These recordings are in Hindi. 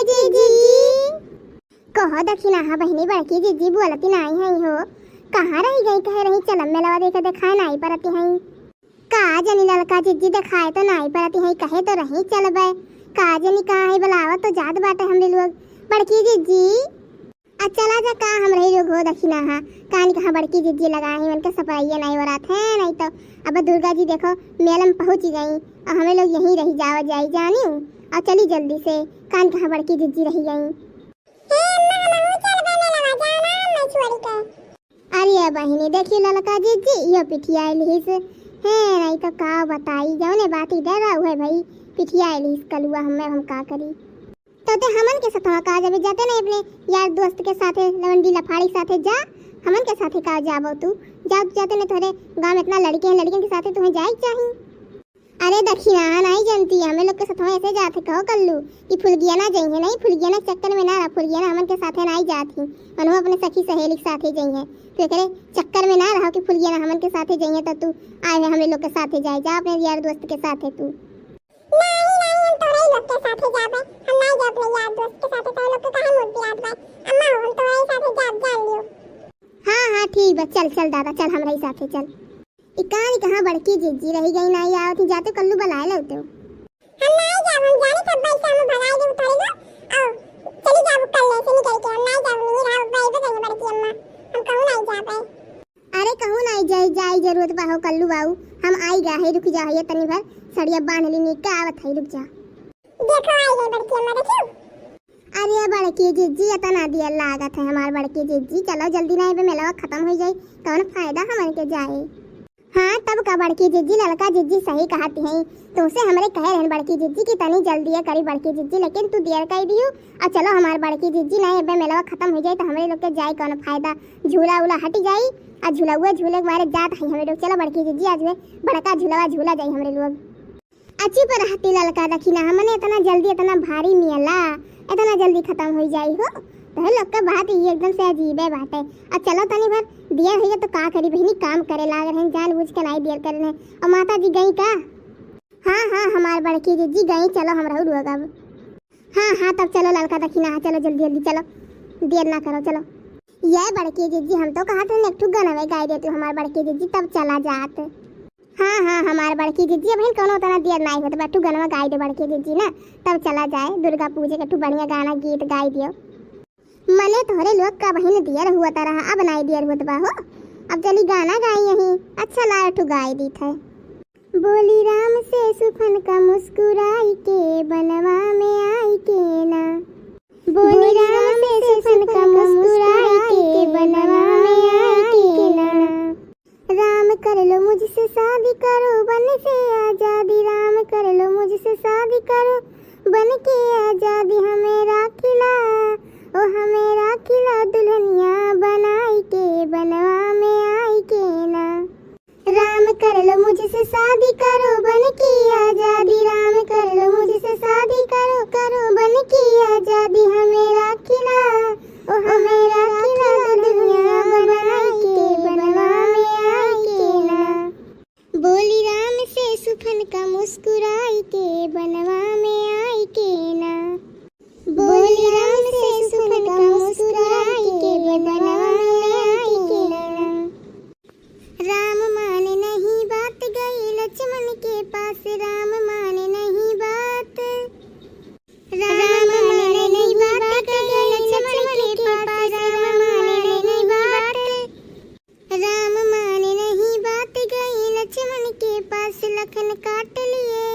जीजी कहो दखिना हा बहनी बड़की जीजी बोलती नहीं है हो कहाँ रही गई कह रही चलम में लवा देखे दिखाए नहीं परती है का जनी लड़का जीजी दिखाए तो नहीं परती है कहे तो रही चलबे का जनी कहाँ है बुलावा तो जात बाटे हमरे लोग बड़की जीजी चला जा का हम रही लोग हो दखिना हा कान कहाँ बड़की जीजी लगाए हैं उनके सफाई नहीं हो रहा थे नहीं तो अब दुर्गा जी देखो मेला में पहुंच गई और हमें लोग यहीं रही जाओ जाई जानी और चली जल्दी से कान कहाँ बड़की जीजी रही गई अरे बहनी देखी ललका जीजी यो पिठिया लिहिस है नहीं तो का बताई जौने बात ही डरा हुआ भाई पिठिया लिहिस कलुआ हम का करी तो हमन के साथ का जब जाते नहीं अपने यार दोस्त के साथ लवंडी लफाड़ी साथे जा हमन के साथे का जाबो तू जाते नहीं थोड़े गांव में इतना लड़के हैं लड़कियों के साथे तुम्हें जाए चाहिए अरे दखिना नहीं जानती हमें लोग के साथ ऐसे जाते कहो कल्लू कि फुलगिया ना जाइए नहीं फुलगिया ना चक्कर में ना रहा फुलगिया ना हमन के साथे नहीं जाती और हम अपने सखी सहेली के साथे जाइए तो करे चक्कर में ना रहो कि फुलगिया ना हमन के साथे जाइए तो तू आए हमें लोग के साथे जाए जा अपने यार दोस्त के साथे तू हाँ ठीक बस चल दादा चल हमारे साथे चल इकानी कहाँ बड़की जीजी रही गई नहीं आओ थी जाते कल्लू बुलाए लगते हो हम नहीं जाब हम जाने कब भाई शाम भगाए दे उतारे लो आओ चली जाब कल से निकल के हम नहीं जाब नहीं रहा भाई बताइए बड़की अम्मा हम कहूं नहीं जा पाए अरे कहूं नहीं जाई जरूरत बा हो कल्लू बाऊ हम आई गा है रुक जा है तनी भर सड़िया बांध ली निका आवत है रुक जा देखो आई गई बड़की अम्मा देखो अरे बड़की जीजी इतना दिया लागत है हमार बड़की जीजी चलो जल्दी नहीं बे मेला खत्म हो जाए कौन फायदा हमन के जाए हाँ तब का बड़की जीजी लड़का जीजी सही कहती है तुमसे हमरे कहे रहन बड़की जीजी की तनी जल्दी है करी बड़की जीजी लेकिन तू देर कर दियो और चलो हमार बड़की जीजी नहीं बे मेला खत्म हो जाए तो हमरे लोग के जाए कौन फायदा झूला उला हट जाई और झूला झूले मारे जात है हमरे लोग चलो बड़की जीजी आज बड़का झूला झूला जाए हमरे लोग अच्छी पर रहती लड़का दखिना हमने इतना जल्दी इतना भारी मिला इतना जल्दी खत्म हो जाई हो तो लोग का बात ये एकदम से अजीब है बात है अब चलो तनी भर देर है तो का करी बहनी काम करे लाग रहे जानबूझ के नहीं देर कर रहे और माता जी गई का हाँ हमार बड़की जीजी गई चलो हम रहू लोग अब हाँ तब चलो लड़का दखिना हाँ चलो जल्दी चलो देर ना करो चलो ये बड़की जीजी हम तो कहा था एक गाना गाई देती हमार बड़की जीजी तब चला जात हाँ हमार बड़की जीजी बहन कोनो उतना देर नहीं होता बैठू गाना गाई दे बड़की जीजी ना तब चला जाए दुर्गा पूजा के बढ़िया गाना गीत गाई दियो मने तोहरे लोग का बहन दियर हुआ रहा अब नहीं दियर हुआ बा हो अब चली गाना गाई यही अच्छा लाया ठू गाई दी थे बोली राम से सुफन का मुस्कुराई के बनवा में आई के ना बोली राम से सुफन का मुस्कुराई के बनवा में आई के ना राम कर लो मुझसे शादी करो बन से आजादी राम कर लो मुझसे शादी करो बन के आजादी हमें राखिला ओ हमें राखिला दुल्हनिया बनाई के बनवा में आई के ना राम कर लो मुझसे शादी करो बन की आजादी राम कर लो मुझसे शादी करो बन की आजादी हमें राखिला ओ हमें राखिला दुल्हनिया बनाई के बनवा में आई के ना बोली राम से सुफन का मुस्कुराई के बनवा में आई के ना बोली राम से सुफन का मुस्कुराई के बनवा में आई के ना राम माने नहीं बात गई लक्ष्मण के पास राम माने नहीं बात राम माने नहीं बात गई लक्ष्मण के पास राम माने नहीं बात राम माने नहीं बात गई लक्ष्मण के पास लखन काट लिए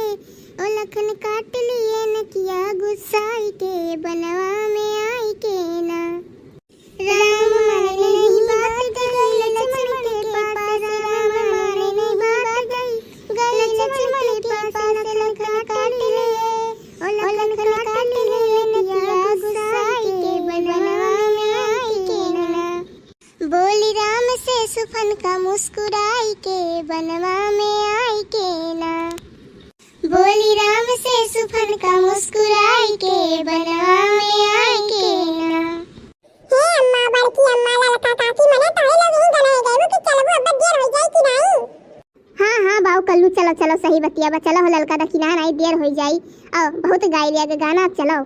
न किया गुस्साई के बनवा में आई के ना राम माने नहीं बात गई लक्ष्मण के पास राम माने नहीं बात गई लक्ष्मण के पास लखन काट लिए न किया गुस्साई के बनवा में आई के ना बोली राम से सुफन का मुस्कुराई के बनवा में आई के ना बोली राम से सुफन का मुस्कुराई के बनवा में आई के ना हे अम्मा बड़की अम्मा ललका काकी मने ताई लोग नहीं गनाए गए कि चलो अब देर हो जाए कि नहीं हाँ बाऊ कल्लू चलो सही बतिया बा चलो ललका दखिना नहीं देर हो जाई आओ बहुत गाई लिया गाना अब चलो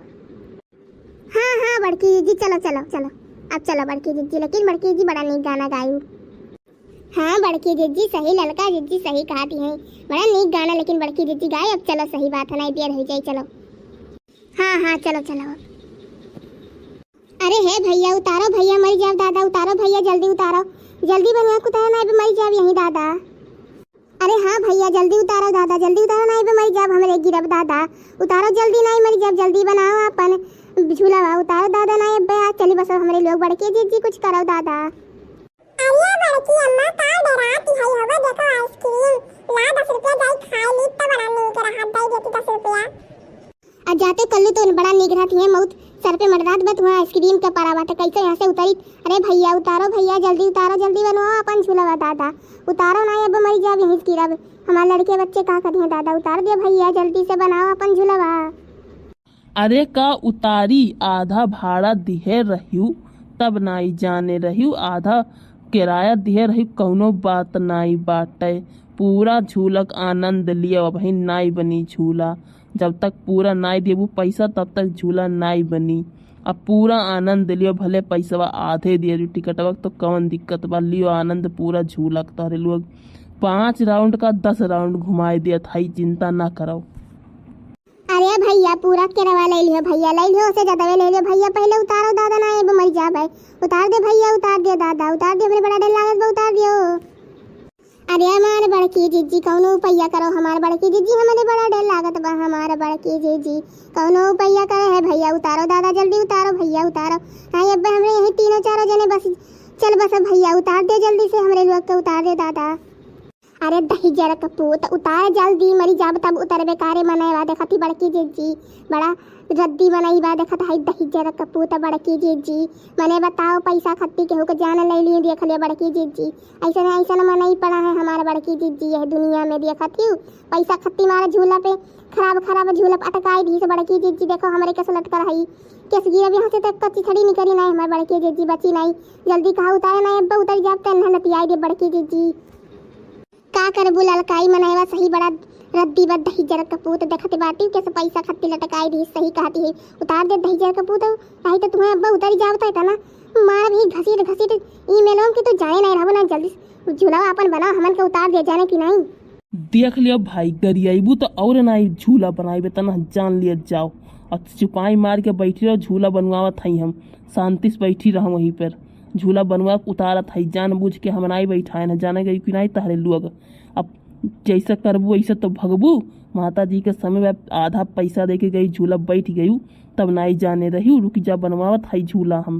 हाँ हाँ बड़की जीजी चलो चलो चलो, अब चलो बड़की जीजी, लेकिन बड़की जीजी बड़ा नीक गाना गायू। हाँ बड़की जीजी सही, ललका जीजी सही कहती हैं, बड़ा नीक गाना लेकिन बड़की जीजी गाए। अब चलो सही बात है, नहीं देर हो जाए, चलो। हाँ हाँ चलो चलो। अरे हे भैया उतारो, भैया मर जाओ दादा, उतारो भैया जल्दी उतारो, जल्दी बनवा उतारो नहीं मर जाओ यहीं दादा। अरे हाँ भैया जल्दी उतारो दादा, जल्दी उतारो नहीं मर जाओ हमारे गिरब दादा, उतारो जल्दी नहीं मर जाओ, जल्दी बनाओ अपन झूला उतारो दादा नहीं अब चली बस हमारे लोग बड़के जीजी कुछ करो दादा। अरे बड़की अम्मा का डराती है, होगा देखो आइसक्रीम ला 10 रुपया जाई खाई ली तो बड़ा नीक रहा, दई देती 10 रुपया। आज जाते कल्लू तो बड़ा नीक रहती है, मौत सर पे मरदात बत हुआ आइसक्रीम का पारा बात कैसे यहाँ से उतरी। अरे भैया उतारो, भैया जल्दी उतारो, जल्दी बनवाओ अपन झूला दादा, उतारो ना अब मर जाओ यहीं गिरब, हमारे लड़के बच्चे का कर हैं दादा, उतार दे भैया जल्दी से बनाओ अपन झूला। अरे का उतारी, आधा भाड़ा दिहे रहियो तब नाई जाने रहियो, आधा किराया दिहे रहियो, कौनो बात नाई बाटे, पूरा झूलक आनंद लियो। भाई नाई बनी झूला, जब तक पूरा नाई देबू पैसा तब तक झूला नाई बनी। अब पूरा आनंद लियो, भले पैसा आधे दे टिकटवा तो कौन दिक्कत बा, लियो आनंद पूरा झूलक। तोहरे लोग 5 राउंड का 10 राउंड घुमाए दिया था, चिंता ना करो। अरे भैया पूरा केरवा ले लियो भैया, ले लियो उसे ज्यादा ले लियो भैया, पहले उतारो दादा ना अब मर जा भाई, उतार दे भैया, उतार दे दादा, उतार दे, हमरे बड़ा डर लागत बा, उतार दियो। अरे हमारे बड़की जीजी कौनो उपाया करो, हमारे बड़की जीजी हमारे बड़ा डर लागत बा, हमारे बड़की जीजी कौनो उपाया करे है भैया, उतारो दादा जल्दी उतारो भैया उतारो, नहीं अब हमरे यही तीनों चारों जने बस चल बस भैया उतार दे जल्दी से हमरे लोग को, उतार दे दादा। अरे दही जरा कपूत उतार जल्दी, मरी जाब तब उतर बेकारे मनाए बा, देखती बड़की जीजी बड़ा रद्दी बनाई बा, देखत है दही जरा कपूत बड़की जीजी मने बताओ पैसा खत्ती के होके जान ले लिए, देख लियो बड़की जीजी ऐसा मनाई पड़ा है हमारा बड़की जीजी यह दुनिया में, देखती पैसा खत्ती मारे झूला पे, खराब झूला अटकाई दी से बड़की जीजी, देखो हमारे कैसे लटका रही, कैसे गिरा यहाँ से तक कच्ची खड़ी नहीं करी नहीं हमारी बड़की जीजी, बची नहीं, जल्दी कहा उतारे नहीं अब उतर जाते नतियाई दे बड़की जीजी, का कर बुला लकाई मनाएवा सही बड़ा रद्दी बद दही जरा कपूत, देखते बाटी कैसे पैसा खत्ती लटकाई दी, सही कहती है उतार दे दही जरा कपूत, नहीं तो तुम्हें अब्बा उतरी जावता था ना, मार भी घसीट ई मेलों की तो जाने नहीं रहबो ना, जल्दी झूला अपन बनाओ हमन के उतार दे जाने की नहीं। देख लियो भाई गरियाबू तो और नाई झूला बनाई तना जान लिया जाओ, और चुपाई मार के बैठी रहो, झूला बनवावत हई हम शांति से बैठी रहो वहीं पर, झूला बनवा उतारत है, जान बुझ के हम नहीं बैठाए न जाने गई कि नहीं तहरे लोग, अब जैसा करबू ऐसा तो भगबू, माता जी के समय में आधा पैसा दे के गई झूला बैठ गई, तब नहीं जाने रही, रुक जा बनवावत है झूला हम।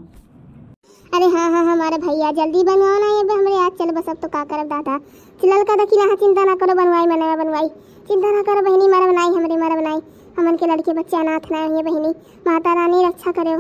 अरे हाँ हमारे भैया जल्दी बनवाओ ना ये हमरे आज, चल बस अब तो का करब दादा, चिल्लल का देखी ना, चिंता ना करो बनवाई मने बनवाई, चिंता ना करो बहनी, मर बनाई हमरे मर बनाई, हमन के लड़के बच्चे अनाथ ना है बहनी, माता रानी रक्षा करे।